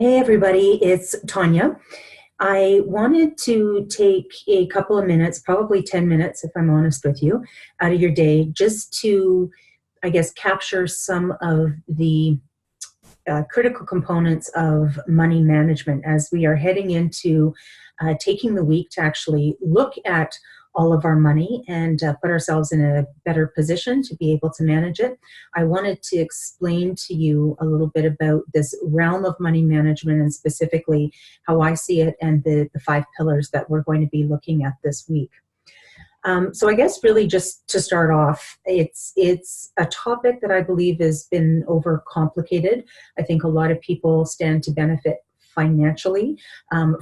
Hey everybody, it's Tanya. I wanted to take a couple of minutes, probably 10 minutes if I'm honest with you, out of your day just to, I guess, capture some of the critical components of money management as we are heading into taking the week to actually look at all of our money and put ourselves in a better position to be able to manage it. I wanted to explain to you a little bit about this realm of money management and specifically how I see it and the five pillars that we're going to be looking at this week. So I guess really just to start off, it's a topic that I believe has been overcomplicated. I think a lot of people stand to benefit financially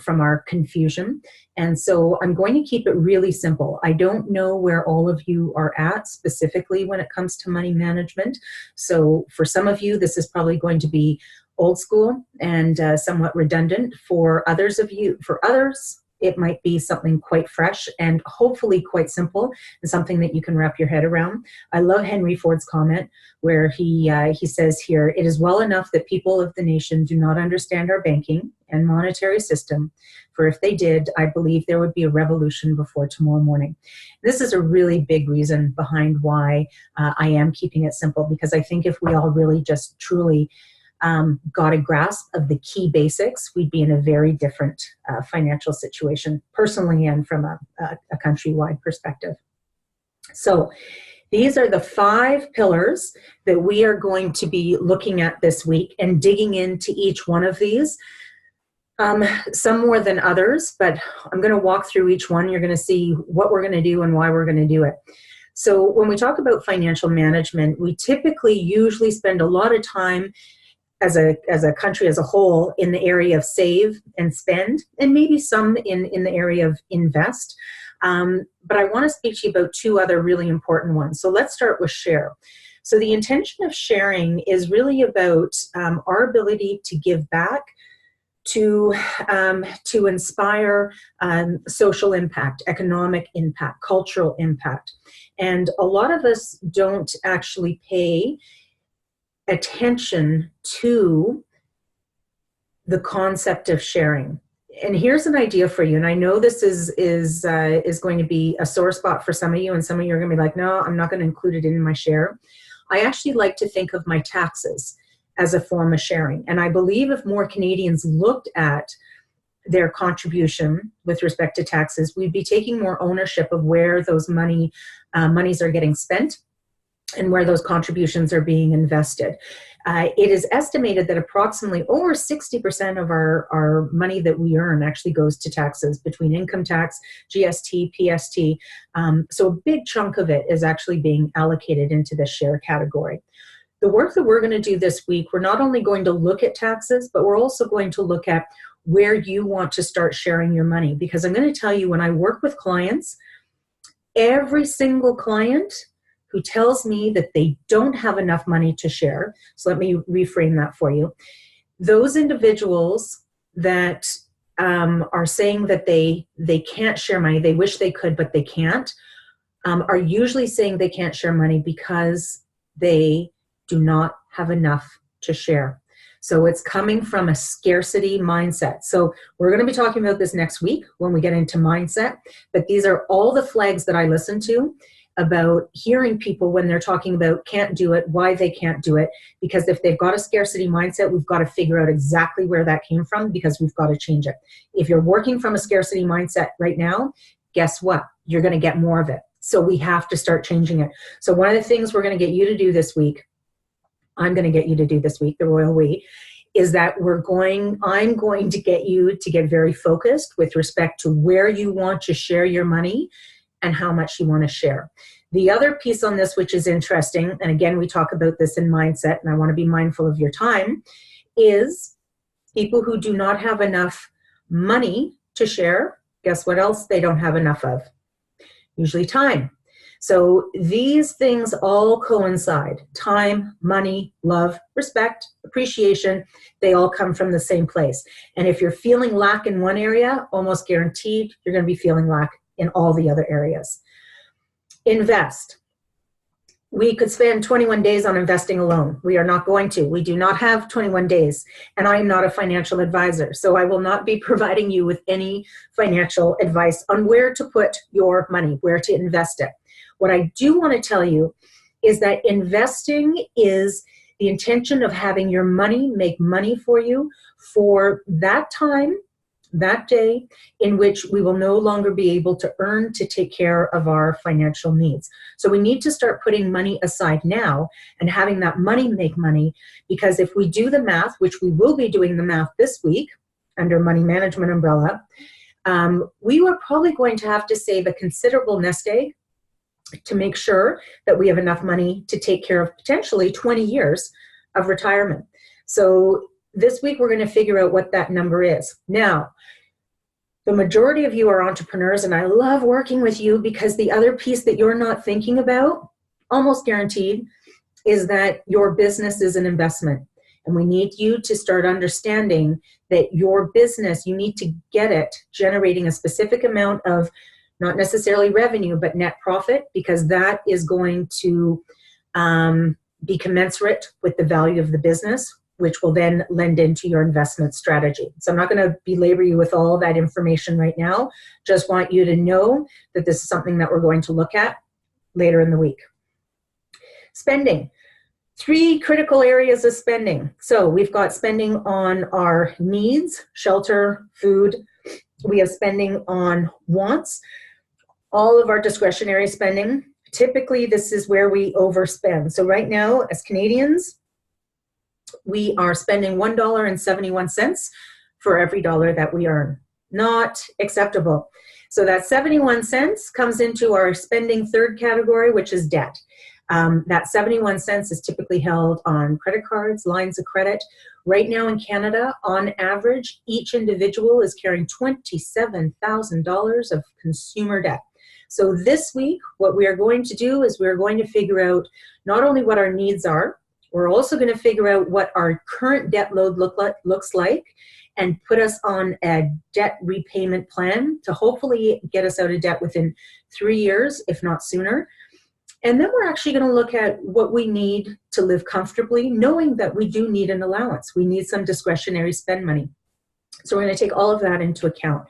from our confusion. And so I'm going to keep it really simple. I don't know where all of you are at specifically when it comes to money management. So for some of you, this is probably going to be old school and somewhat redundant. For others, it might be something quite fresh and hopefully quite simple and something that you can wrap your head around. I love Henry Ford's comment where he says here, "It is well enough that people of the nation do not understand our banking and monetary system, for if they did, I believe there would be a revolution before tomorrow morning." This is a really big reason behind why I am keeping it simple, because I think if we all really just truly got a grasp of the key basics, we'd be in a very different financial situation, personally and from a countrywide perspective. So these are the five pillars that we are going to be looking at this week and digging into each one of these. Some more than others, but I'm going to walk through each one. You're going to see what we're going to do and why we're going to do it. So when we talk about financial management, we typically usually spend a lot of time as a country as a whole in the area of save and spend, and maybe some in the area of invest. But I want to speak to you about two other really important ones. So let's start with share. So the intention of sharing is really about our ability to give back, to inspire social impact, economic impact, cultural impact. And a lot of us don't actually pay attention to the concept of sharing. And here's an idea for you. And I know this is going to be a sore spot for some of you, and some of you are going to be like, no, I'm not going to include it in my share. I actually like to think of my taxes as a form of sharing. And I believe if more Canadians looked at their contribution with respect to taxes, we'd be taking more ownership of where those monies are getting spent and where those contributions are being invested. It is estimated that approximately over 60% of our money that we earn actually goes to taxes between income tax, GST, PST. So a big chunk of it is actually being allocated into this share category. The work that we're going to do this week, we're not only going to look at taxes, but we're also going to look at where you want to start sharing your money. Because I'm going to tell you, when I work with clients, every single client who tells me that they don't have enough money to share, so let me reframe that for you. Those individuals that are saying that they can't share money, they wish they could, but they can't, are usually saying they can't share money because they do not have enough to share. So it's coming from a scarcity mindset. So we're going to be talking about this next week when we get into mindset, but these are all the flags that I listen to about hearing people when they're talking about can't do it, why they can't do it, because if they've got a scarcity mindset, we've got to figure out exactly where that came from, because we've got to change it. If you're working from a scarcity mindset right now, guess what? You're going to get more of it. So we have to start changing it. So one of the things we're going to get you to do this week, I'm going to get you to do this week, the royal we, is that I'm going to get you to get very focused with respect to where you want to share your money and how much you want to share. The other piece on this, which is interesting, and again, we talk about this in mindset, and I want to be mindful of your time, is people who do not have enough money to share, guess what else they don't have enough of? Usually time. So these things all coincide. Time, money, love, respect, appreciation, they all come from the same place. And if you're feeling lack in one area, almost guaranteed you're going to be feeling lack in all the other areas. Invest. we could spend 21 days on investing alone. We are not going to. We do not have 21 days, and I am not a financial advisor, so I will not be providing you with any financial advice on where to put your money, where to invest it. What I do want to tell you is that investing is the intention of having your money make money for you for that time, that day in which we will no longer be able to earn to take care of our financial needs. So we need to start putting money aside now and having that money make money, because if we do the math, which we will be doing the math this week under money management umbrella, we were probably going to have to save a considerable nest egg to make sure that we have enough money to take care of potentially 20 years of retirement. So this week, we're going to figure out what that number is. Now, the majority of you are entrepreneurs, and I love working with you because the other piece that you're not thinking about, almost guaranteed, is that your business is an investment. And we need you to start understanding that your business, you need to get it generating a specific amount of not necessarily revenue, but net profit, because that is going to be commensurate with the value of the business, which will then lend into your investment strategy. So I'm not going to belabor you with all that information right now. Just want you to know that this is something that we're going to look at later in the week. Spending. 3 critical areas of spending. So we've got spending on our needs, shelter, food. We have spending on wants. All of our discretionary spending. Typically, this is where we overspend. So right now, as Canadians, we are spending $1.71 for every dollar that we earn. Not acceptable. So that 71 cents comes into our spending third category, which is debt. That 71 cents is typically held on credit cards, lines of credit. Right now in Canada, on average, each individual is carrying $27,000 of consumer debt. So this week, what we are going to do is we're going to figure out not only what our needs are, we're also going to figure out what our current debt load looks like and put us on a debt repayment plan to hopefully get us out of debt within 3 years, if not sooner. And then we're actually going to look at what we need to live comfortably, knowing that we do need an allowance. We need some discretionary spend money. So we're going to take all of that into account.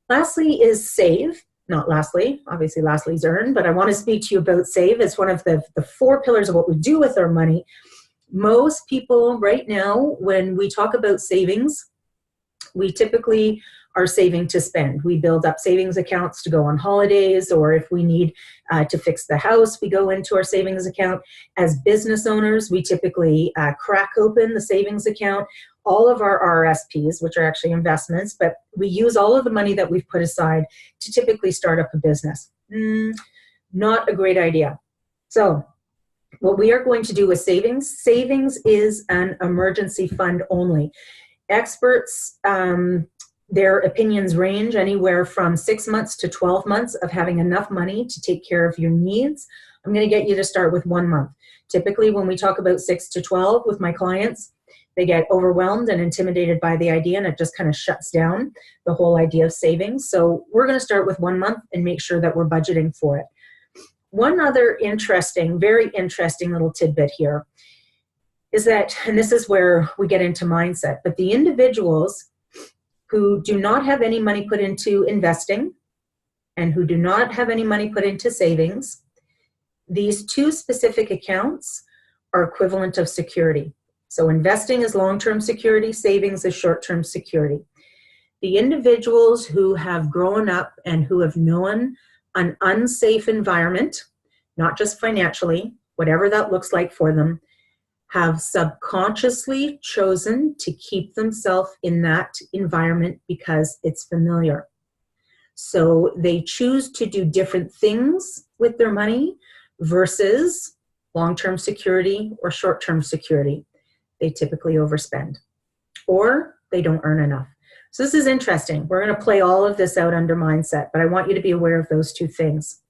Lastly is save. Not lastly, obviously lastly is earn, but I want to speak to you about save. It's one of the 4 pillars of what we do with our money. Most people right now, when we talk about savings, we typically are saving to spend. We build up savings accounts to go on holidays, or if we need to fix the house, we go into our savings account. As business owners, we typically crack open the savings account. All of our RRSPs, which are actually investments, but we use all of the money that we've put aside to typically start up a business. Not a great idea. So what we are going to do with savings is an emergency fund only. Experts, their opinions range anywhere from 6 months to 12 months of having enough money to take care of your needs. I'm going to get you to start with 1 month. Typically, when we talk about 6 to 12 with my clients, they get overwhelmed and intimidated by the idea, and it just kind of shuts down the whole idea of savings. So we're going to start with 1 month and make sure that we're budgeting for it. One other very interesting little tidbit here is that, and this is where we get into mindset, but the individuals who do not have any money put into investing and who do not have any money put into savings, these 2 specific accounts are equivalent of security. So investing is long-term security, savings is short-term security. The individuals who have grown up and who have known an unsafe environment, not just financially, whatever that looks like for them, have subconsciously chosen to keep themselves in that environment because it's familiar. So they choose to do different things with their money versus long-term security or short-term security. They typically overspend or they don't earn enough. So this is interesting. We're going to play all of this out under mindset, but I want you to be aware of those 2 things.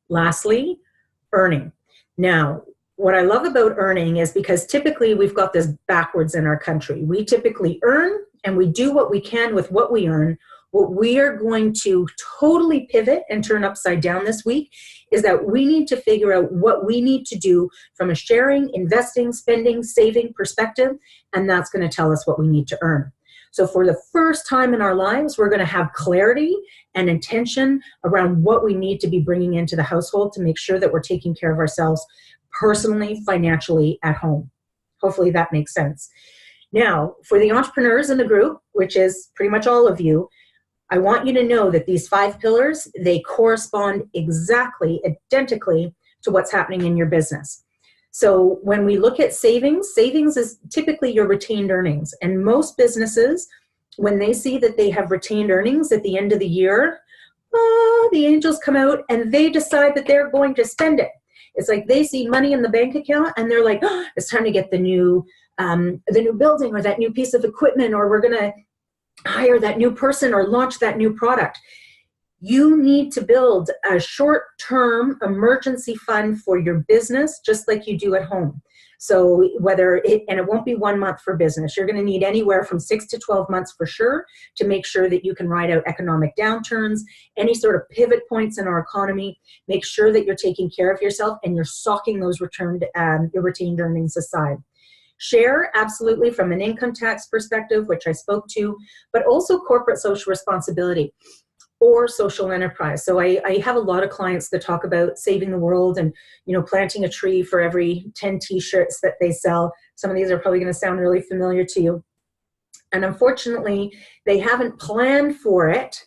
Lastly, earning. Now, what I love about earning is because typically we've got this backwards in our country. We typically earn and we do what we can with what we earn What we are going to totally pivot and turn upside down this week is that we need to figure out what we need to do from a sharing, investing, spending, saving perspective, and that's going to tell us what we need to earn. So for the first time in our lives, we're going to have clarity and intention around what we need to be bringing into the household to make sure that we're taking care of ourselves personally, financially, at home. Hopefully that makes sense. Now, for the entrepreneurs in the group, which is pretty much all of you, I want you to know that these 5 pillars, they correspond exactly, identically to what's happening in your business. So when we look at savings, savings is typically your retained earnings. And most businesses, when they see that they have retained earnings at the end of the year, the angels come out and they decide that they're going to spend it. It's like they see money in the bank account and they're like, it's time to get the new building or that new piece of equipment, or we're going to hire that new person or launch that new product. You need to build a short-term emergency fund for your business, just like you do at home. So it won't be 1 month for business. You're going to need anywhere from 6 to 12 months for sure to make sure that you can ride out economic downturns, any sort of pivot points in our economy. Make sure that you're taking care of yourself and you're socking those your retained earnings aside. Share, absolutely, from an income tax perspective, which I spoke to, but also corporate social responsibility or social enterprise. So I have a lot of clients that talk about saving the world and, planting a tree for every 10 t-shirts that they sell. Some of these are probably going to sound really familiar to you. And unfortunately, they haven't planned for it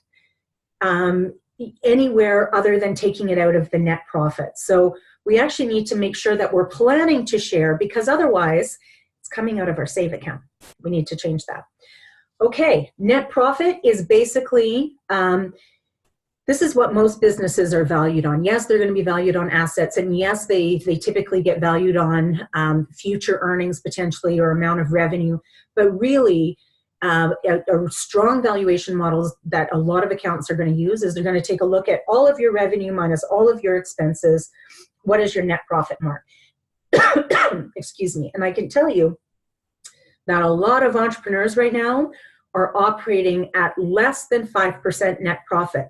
anywhere other than taking it out of the net profit. So we actually need to make sure that we're planning to share, because otherwise it's coming out of our save account. We need to change that. Okay, net profit is basically, this is what most businesses are valued on. Yes, they're going to be valued on assets, and yes, they typically get valued on future earnings potentially or amount of revenue, but really a strong valuation models that a lot of accountants are going to use is they're going to take a look at all of your revenue minus all of your expenses. What is your net profit mark? Excuse me. And I can tell you that a lot of entrepreneurs right now are operating at less than 5% net profit.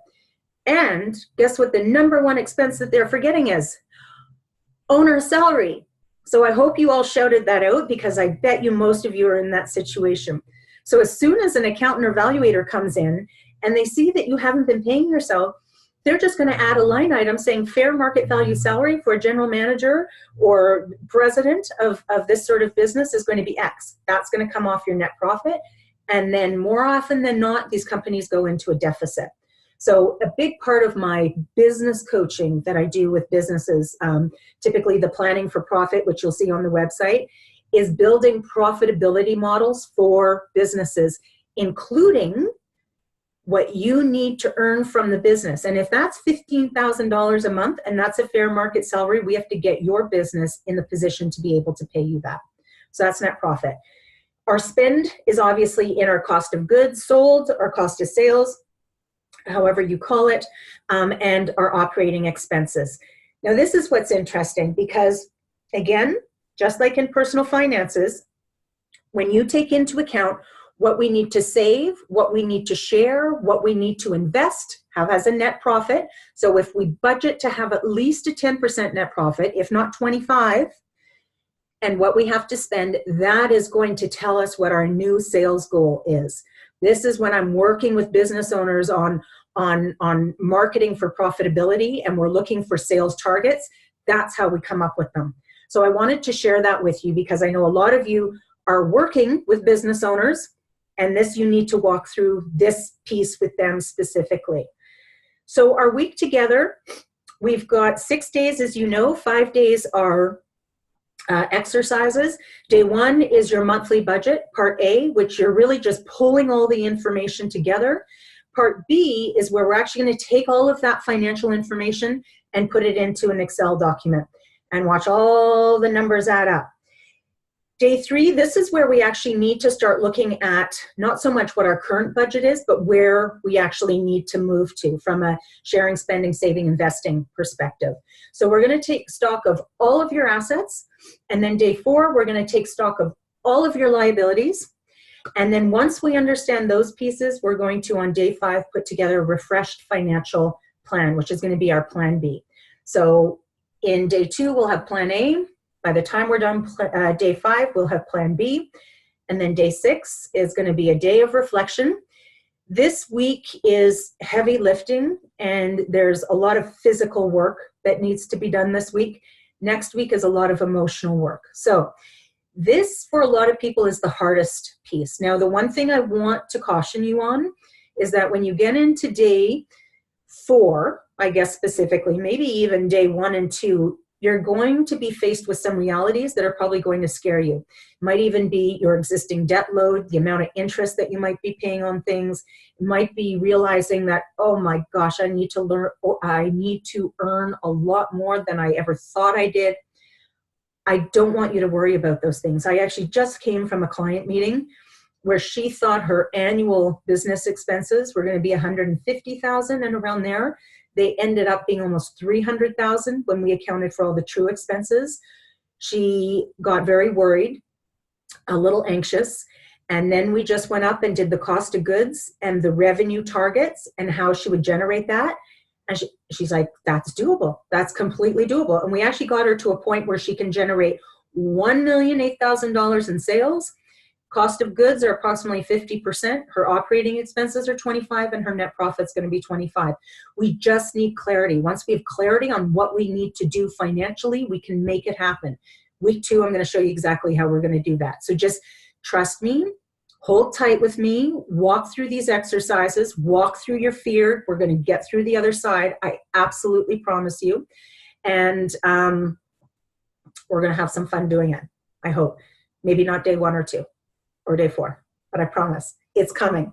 And guess what the number one expense that they're forgetting is? Owner salary. So I hope you all shouted that out, because I bet you most of you are in that situation. So as soon as an accountant or evaluator comes in and they see that you haven't been paying yourself, they're just going to add a line item saying fair market value salary for a general manager or president of this sort of business is going to be X. That's going to come off your net profit. And then more often than not, these companies go into a deficit. So a big part of my business coaching that I do with businesses, typically the planning for profit, which you'll see on the website, is building profitability models for businesses, including what you need to earn from the business. And if that's $15,000 a month and that's a fair market salary, we have to get your business in the position to be able to pay you that. So that's net profit. Our spend is obviously in our cost of goods sold, our cost of sales, however you call it, and our operating expenses. Now, this is what's interesting because, again, just like in personal finances, when you take into account what we need to save, what we need to share, what we need to invest, have as a net profit. So if we budget to have at least a 10% net profit, if not 25, and what we have to spend, that is going to tell us what our new sales goal is. This is when I'm working with business owners on marketing for profitability, and we're looking for sales targets. That's how we come up with them. So I wanted to share that with you because I know a lot of you are working with business owners, and you need to walk through this piece with them specifically. So our week together, we've got 6 days, as you know. 5 days are exercises. Day 1 is your monthly budget, part A, which you're really just pulling all the information together. Part B is where we're actually going to take all of that financial information and put it into an Excel document and watch all the numbers add up. Day 3, this is where we actually need to start looking at not so much what our current budget is, but where we actually need to move to from a sharing, spending, saving, investing perspective. So we're going to take stock of all of your assets. And then day 4, we're going to take stock of all of your liabilities. And then once we understand those pieces, we're going to, on day 5, put together a refreshed financial plan, which is going to be our plan B. So in day 2, we'll have plan A. By the time we're done day 5, we'll have plan B. And then day 6 is going to be a day of reflection. This week is heavy lifting, and there's a lot of physical work that needs to be done this week. Next week is a lot of emotional work. So this, for a lot of people, is the hardest piece. Now, the one thing I want to caution you on is that when you get into day 4, I guess specifically, maybe even day 1 and 2, you're going to be faced with some realities that are probably going to scare you. It might even be your existing debt load, the amount of interest that you might be paying on things. It might be realizing that, oh my gosh, I need to earn a lot more than I ever thought I did. I don't want you to worry about those things. I actually just came from a client meeting where she thought her annual business expenses were going to be $150,000 and around there. They ended up being almost $300,000 when we accounted for all the true expenses. She got very worried, a little anxious, and then we just went up and did the cost of goods and the revenue targets and how she would generate that. And she's like, that's doable. That's completely doable. And we actually got her to a point where she can generate $1,008,000 in sales. Cost of goods are approximately 50%. Her operating expenses are 25%, and her net profit's going to be 25%. We just need clarity. Once we have clarity on what we need to do financially, we can make it happen. Week 2, I'm going to show you exactly how we're going to do that. So just trust me, hold tight with me, walk through these exercises, walk through your fear. We're going to get through the other side. I absolutely promise you. And we're going to have some fun doing it, I hope. Maybe not day 1 or 2. Or day 4, but I promise it's coming.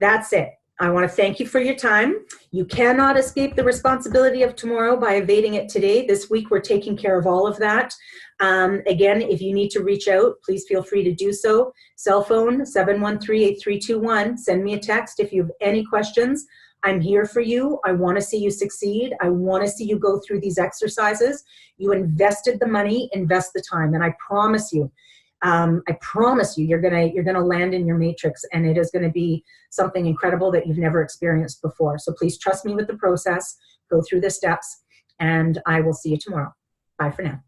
That's it. I want to thank you for your time. You cannot escape the responsibility of tomorrow by evading it today. This week, we're taking care of all of that. Again, if you need to reach out, please feel free to do so. Cell phone, 713-8321. Send me a text if you have any questions. I'm here for you. I want to see you succeed. I want to see you go through these exercises. You invested the money, invest the time, and I promise you, you're gonna land in your matrix, and it is going to be something incredible that you've never experienced before. So please trust me with the process, go through the steps, and I will see you tomorrow. Bye for now.